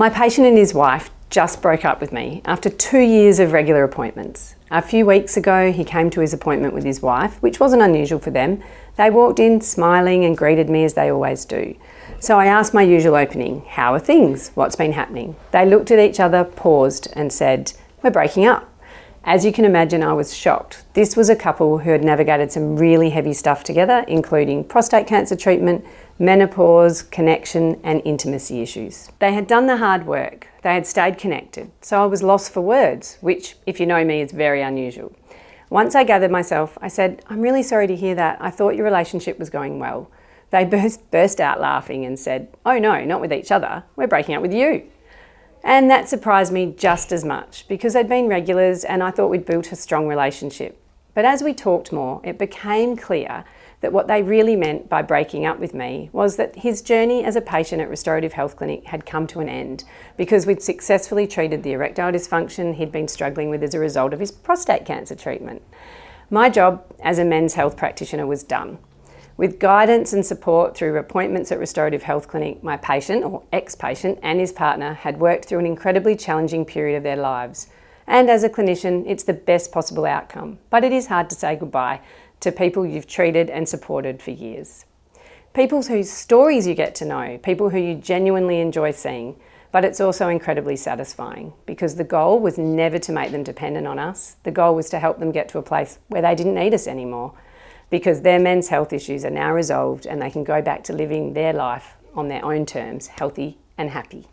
My patient and his wife just broke up with me after 2 years of regular appointments. A few weeks ago, he came to his appointment with his wife, which wasn't unusual for them. They walked in smiling and greeted me as they always do. So I asked my usual opening, "How are things? What's been happening?" They looked at each other, paused and said, "We're breaking up." As you can imagine, I was shocked. This was a couple who had navigated some really heavy stuff together, including prostate cancer treatment, menopause, connection and intimacy issues. They had done the hard work. They had stayed connected. So I was lost for words, which, if you know me, is very unusual. Once I gathered myself, I said, "I'm really sorry to hear that. I thought your relationship was going well." They burst out laughing and said, "Oh no, not with each other. We're breaking up with you." And that surprised me just as much because they'd been regulars and I thought we'd built a strong relationship. But as we talked more, it became clear that what they really meant by breaking up with me was that his journey as a patient at Restorative Health Clinic had come to an end because we'd successfully treated the erectile dysfunction he'd been struggling with as a result of his prostate cancer treatment. My job as a men's health practitioner was done. With guidance and support through appointments at Restorative Health Clinic, my patient, or ex-patient, and his partner had worked through an incredibly challenging period of their lives. And as a clinician, it's the best possible outcome. But it is hard to say goodbye to people you've treated and supported for years. People whose stories you get to know, people who you genuinely enjoy seeing. But it's also incredibly satisfying because the goal was never to make them dependent on us. The goal was to help them get to a place where they didn't need us anymore, because their men's health issues are now resolved and they can go back to living their life on their own terms, healthy and happy.